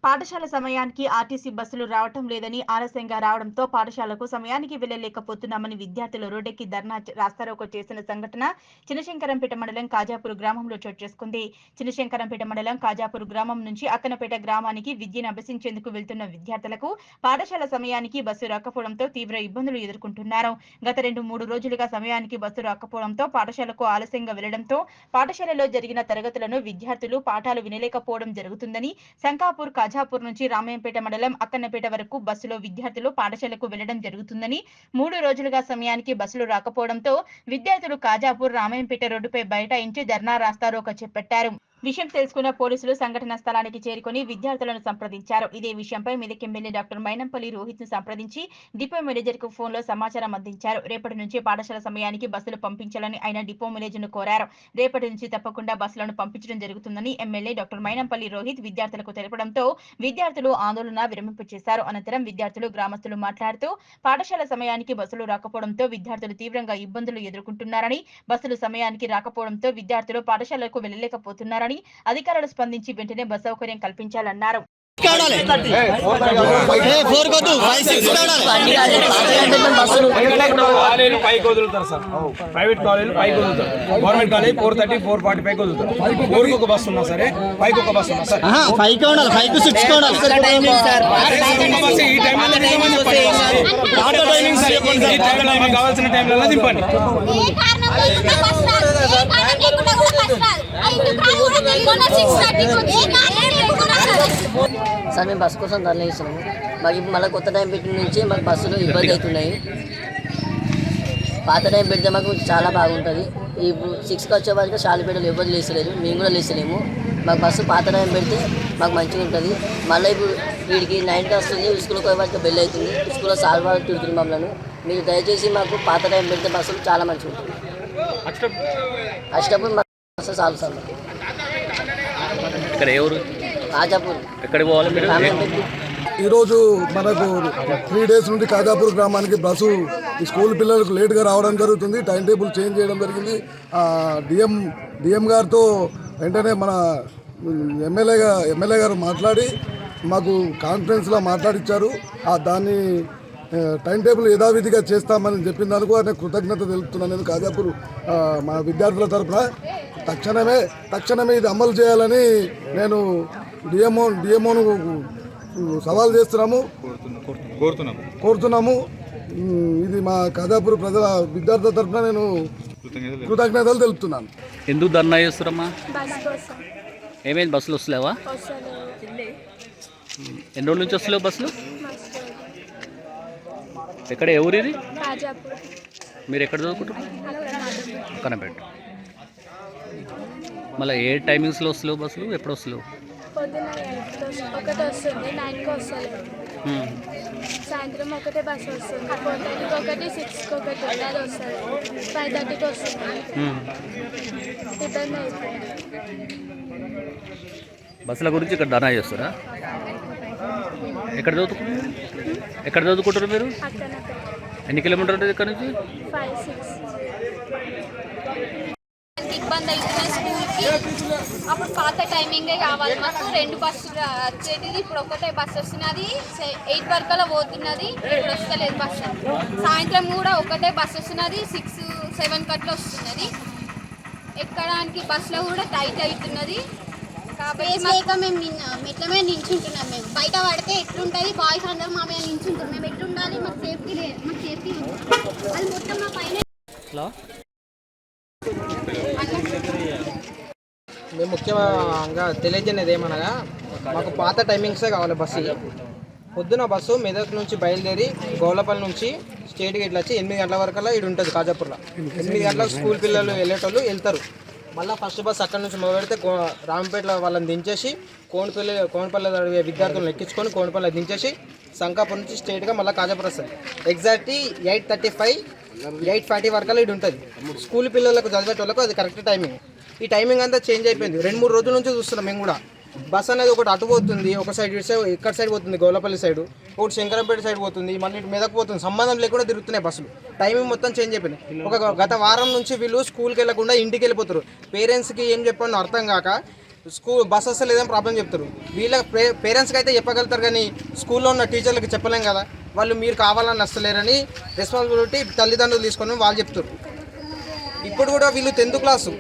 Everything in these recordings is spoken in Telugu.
పాఠశాల సమయానికి ఆర్టీసీ బస్సులు రావటం లేదని, ఆలస్యంగా రావడంతో పాఠశాలకు సమయానికి వెళ్లలేకపోతున్నామని విద్యార్థులు రోడ్డెక్కి ధర్నా రాస్తారోకో చేసిన సంఘటన చినశంకరంపేట మండలం కాజాపూర్ గ్రామంలో చోటు చేసుకుంది. చినశంకరంపేట మండలం కాజాపూర్ గ్రామం నుంచి అక్కనపేట గ్రామానికి విద్యను అభ్యసించేందుకు వెళ్తున్న విద్యార్థులకు పాఠశాల సమయానికి బస్సు రాకపోవడంతో తీవ్ర ఇబ్బందులు ఎదుర్కొంటున్నారు. గత 2-3 రోజులుగా సమయానికి బస్సు రాకపోవడంతో పాఠశాలకు ఆలస్యంగా వెళ్లడంతో పాఠశాలలో జరిగిన తరగతులను విద్యార్థులు పాఠాలు వినలేకపోవడం జరుగుతుందని, శంకాపూర్ కాజాపూర్ నుంచి రామాయంపేట మండలం అక్కన్నపేట వరకు బస్సులో విద్యార్థులు పాఠశాలకు వెళ్లడం జరుగుతుందని, 3 రోజులుగా సమయానికి బస్సులు రాకపోవడంతో విద్యార్థులు కాజాపూర్ రామాయంపేట రోడ్డుపై బైఠాయించి ధర్నా రాస్తారోకో చేపట్టారు. విషయం తెలుసుకున్న పోలీసులు సంఘటనా స్థలానికి చేరుకొని విద్యార్థులను సంప్రదించారు. ఇదే విషయంపై మెదక్ ఎమ్మెల్యే డాక్టర్ మైనంపల్లి రోహిత్ ను సంప్రదించి డిపో మేనేజర్ కు ఫోన్లో సమాచారం అందించారు. రేపటి నుంచి పాఠశాల సమయానికి బస్సులు పంపించాలని ఆయన డిపో మేనేజర్ ను కోరారు. రేపటి నుంచి తప్పకుండా బస్సులను పంపించడం జరుగుతుందని ఎమ్మెల్యే డాక్టర్ మైనంపల్లి రోహిత్ విద్యార్థులకు తెలపడంతో విద్యార్థులు ఆందోళన విరమింపచేశారు. అనంతరం విద్యార్థులు గ్రామస్తులు మాట్లాడుతూ పాఠశాల సమయానికి బస్సులు రాకపోవడంతో విద్యార్థులు తీవ్రంగా ఇబ్బందులు ఎదుర్కొంటున్నారని, బస్సులు సమయానికి రాకపోవడంతో విద్యార్థులు పాఠశాలకు వెళ్లలేకపోతున్నారని, అధికారులు స్పందించి వెంటనే బస్ సౌకర్యం కల్పించాలన్నారు. ప్రైవేట్ కాలేజీలు పైకి వదులుతారు, గవర్నమెంట్ కాలేజ్ 430, 445 వదులుతారు. 4కి ఒక బస్సు ఉన్నా సరే, 5కి ఒక బస్సు ఉన్నా సరే, ఈ టైంలో కావాల్సిన టైంలో దింపండి. సార్ మేము బస్సు కోసం ధర్నా చేస్తున్నాము. మాకు ఇప్పుడు మళ్ళీ కొత్త టైం పెట్టిన నుంచి మాకు బస్సులు ఇబ్బంది అవుతున్నాయి. పాత టైం పెడితే మాకు చాలా బాగుంటుంది. ఇప్పుడు 6కి వచ్చే వరకు షాలిపేటలు ఎవరు లేసలేరు, మేము కూడా లేసలేము. మాకు బస్సు పాత టైం పెడితే మాకు మంచిగా ఉంటుంది. మళ్ళీ ఇప్పుడు వీడికి 9కి వస్తుంది, స్కూల్కి పోయే వరకు బెల్ అవుతుంది. స్కూల్లో సార్ వాళ్ళు తిడుతుంది మమ్మల్ని. మీరు దయచేసి మాకు పాత టైం పెడితే బస్సులు చాలా మంచిగా ఉంటుంది. అష్టపూర్ బస్సు చాలు సార్. ఇక్కడ ఎవరు కాజాపూర్ ఎక్కడ పోవాలి మీరు? ఈరోజు మనకు 3 డేస్ నుండి కాజాపూర్ గ్రామానికి బస్సు ఈ స్కూల్ పిల్లలకు లేట్గా రావడం జరుగుతుంది. టైం టేబుల్ చేంజ్ చేయడం జరిగింది. డిఎం గారితో వెంటనే మన ఎమ్మెల్యే గారు మాట్లాడి మాకు కాన్ఫరెన్స్లో మాట్లాడిచ్చారు. దాన్ని టైం టేబుల్ యథావిధిగా చేస్తామని చెప్పినందుకు ఆయన కృతజ్ఞత తెలుపుతున్నాను. నేను కాజాపూర్ మా విద్యార్థుల తరఫున తక్షణమే ఇది అమలు చేయాలని నేను డిఎంఓను సవాల్ చేస్తున్నాము, కోరుతున్నాము. ఇది మా కాజాపూర్ ప్రజల విద్యార్థుల తరఫున నేను కృతజ్ఞతలు తెలుపుతున్నాను. ఎందుకు ధర్నా చేస్తున్నారమ్మా? ఏమైంది, బస్సులు వస్తలేవా? ఎన్ని రోజుల నుంచి వస్తలేవు బస్సులు? ఎక్కడ ఎవరు ఇది? మీరు ఎక్కడ చదువుకుంటారు? కనపేట. మళ్ళీ ఏ టైమింగ్స్లో వస్తలేవు బస్సులు? ఎప్పుడు వస్తలేవు? ఒకటి వస్తుంది, 9కి వస్తుంది. సాయంత్రం ఒకటే బస్సు వస్తుంది, 4:30కి ఒకటి, 6కి ఒకటి అది వస్తుంది, 5:30కి వస్తుంది. ఇబ్బంది అయిపోయింది. బస్సుల గురించి ఇక్కడ ధర్నా చేస్తారా? ఎక్కడ చదువుకుంటారు మీరు? ఎన్ని కిలోమీటర్లు ఉంటుంది ఇక్కడ నుంచి? 5-6. ఇబ్బంది అవుతుంది స్కూల్కి. అప్పుడు పాత టైమింగే కావాలి మాకు. 2 బస్సులు వచ్చేది, ఇప్పుడు ఒకటే బస్సు వస్తున్నది. 8 వరకలా పోతున్నది, ఇప్పుడు వస్తలేదు బస్సు. సాయంత్రం కూడా ఒకటే బస్సు వస్తున్నది, 6-7 కట్ల వస్తున్నది. ఎక్కడానికి బస్సులో కూడా టైట్ అవుతున్నది. కాబట్టి మేము మెట్ల మీద నిల్చుంటున్నాం. మేము బయట పడితే ఎట్లుంటుంది, బాయ్స్ అందరూ మా మీద నిల్చుంటారు. మేము ఎట్లుండాలి, మాకు సేఫ్టీ లేదు. మాకు సేఫ్టీ అది మొత్తం మా పైన. మేము ముఖ్యంగా తెలియజేయలేదు ఏమనగా, మాకు పాత టైమింగ్సే కావాలి బస్సు. పొద్దున బస్సు మెదక్ నుంచి బయలుదేరి గోలపల్లి నుంచి స్టేట్ గేట్లు వచ్చి 8 గంటల వరకల్లా ఇక్కడ ఉంటుంది కాజాపూర్లో. 8 గంటలకు స్కూల్ పిల్లలు వెళ్ళేటోళ్ళు వెళ్తారు. మళ్ళీ ఫస్ట్ బస్ అక్కడ నుంచి మొదలెడితే రాంపేటలో వాళ్ళని దించేసి కోనపల్లి విద్యార్థులను ఎక్కించుకొని కోనపల్లి దించేసి శంకాపూర్ నుంచి స్ట్రేట్గా మళ్ళీ కాజాపూర్ వస్తుంది. ఎగ్జాక్ట్లీ 8:35, 8:40 వరకల్లా ఇది ఉంటుంది. స్కూల్ పిల్లలకు చదివేటోళ్ళకు అది కరెక్ట్ టైమింగ్. ఈ టైమింగ్ అంతా చేంజ్ అయిపోయింది. 2-3 రోజుల నుంచి చూస్తున్నాం మేము కూడా. బస్ అనేది ఒకటి అటు పోతుంది, ఒక సైడ్ ఇక్కడ సైడ్ పోతుంది గోలపల్లి సైడు, ఒకటి శంకరంపేట సైడ్ పోతుంది, మళ్ళీ ఇటు మెదక్ పోతుంది. సంబంధం లేకుండా తిరుగుతున్నాయి బస్సులు. టైమింగ్ మొత్తం చేంజ్ అయిపోయినాయి. గత వారం నుంచి వీళ్ళు స్కూల్కి వెళ్ళకుండా ఇంటికి వెళ్ళిపోతారు. పేరెంట్స్కి ఏం చెప్పాలో అర్థం కాక బస్ వస్తే లేదని ప్రాబ్లం చెప్తారు. వీళ్ళ పేరెంట్స్కి అయితే చెప్పగలుగుతారు కానీ స్కూల్లో ఉన్న టీచర్లకి చెప్పలేం కదా. వాళ్ళు మీరు కావాలని వస్తలేరని రెస్పాన్సిబిలిటీ తల్లిదండ్రులు తీసుకొని వాళ్ళు చెప్తారు. ఇప్పుడు కూడా వీళ్ళు 10th క్లాసు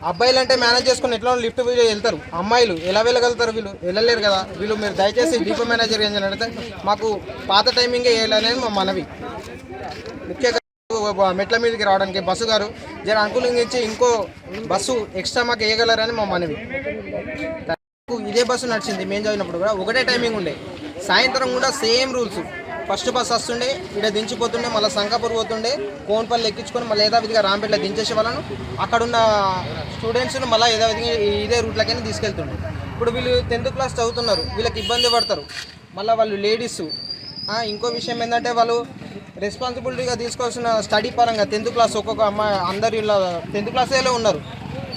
అబ్బాయిలు అంటే మేనేజ్ చేసుకుని ఎట్లా లిఫ్ట్ వెళ్తారు, అమ్మాయిలు ఎలా వెళ్ళగలుగుతారు? వీళ్ళు వెళ్ళలేరు కదా. వీళ్ళు మీరు దయచేసి డిపో మేనేజర్ ఏం చేయాలంటే మాకు పాత టైమింగే వేయాలనేది మా మనవి. ముఖ్యంగా మెట్ల మీదకి రావడానికి బస్సు గారు జర అనుకూలంగా ఇచ్చి ఇంకో బస్సు ఎక్స్ట్రా మాకు వేయగలరని మా మనవి. ఇదే బస్సు నడిచింది మేము చదివినప్పుడు కూడా ఒకటే టైమింగ్ ఉండే. సాయంత్రం కూడా సేమ్ రూల్స్. ఫస్ట్ బస్ వస్తుండే ఇక్కడ దించిపోతుండే, మళ్ళీ సంకాపూర్ పోతుండే, కోన్పల్లి ఎక్కించుకొని మళ్ళీ యథావిధిగా రాంపేటలో దించేసే వాళ్ళను అక్కడున్న స్టూడెంట్స్ను మళ్ళీ యథావిధిగా ఇదే రూట్లకైనా తీసుకెళ్తుండే. ఇప్పుడు వీళ్ళు 10th క్లాస్ చదువుతున్నారు, వీళ్ళకి ఇబ్బంది పడతారు. మళ్ళీ వాళ్ళు లేడీస్. ఇంకో విషయం ఏంటంటే వాళ్ళు రెస్పాన్సిబిలిటీగా తీసుకోవాల్సిన స్టడీ పరంగా 10th క్లాస్ ఒక్కొక్క అమ్మాయి అందరు ఇలా 10th క్లాస్లో ఉన్నారు,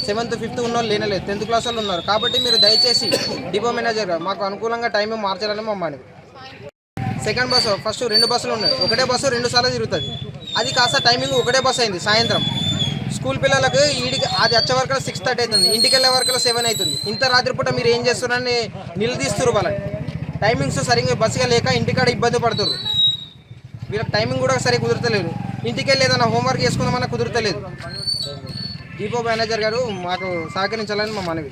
7th 5th ఉన్న వాళ్ళు లేనలేదు, 10th క్లాస్ వాళ్ళు ఉన్నారు. కాబట్టి మీరు దయచేసి డిపో మేనేజర్గా మాకు అనుకూలంగా టైం మార్చాలని మా మనవి. సెకండ్ బస్సు ఫస్ట్ 2 బస్సులు ఉన్నాయి, ఒకటే బస్సు 2 సార్లు తిరుగుతుంది. అది కాస్త టైమింగ్ ఒకటే బస్సు అయింది. సాయంత్రం స్కూల్ పిల్లలకు ఈడికి అది వచ్చే వరకు 6:30 అవుతుంది, ఇంటికి వెళ్ళే వరకు 7 అవుతుంది. ఇంత రాత్రిపూట మీరు ఏం చేస్తున్నారని నిలదీస్తారు వాళ్ళని. టైమింగ్స్ సరిగ్గా బస్సుగా లేక ఇంటికాడ ఇబ్బంది పడుతున్నారు. వీళ్ళకి టైమింగ్ కూడా సరిగ్గా కుదరతలేదు. ఇంటికి వెళ్ళి ఏదైనా హోంవర్క్ చేసుకుందామన్నా కుదరతలేదు. డిపో మేనేజర్ గారు మాకు సహకరించాలని మా మనవి.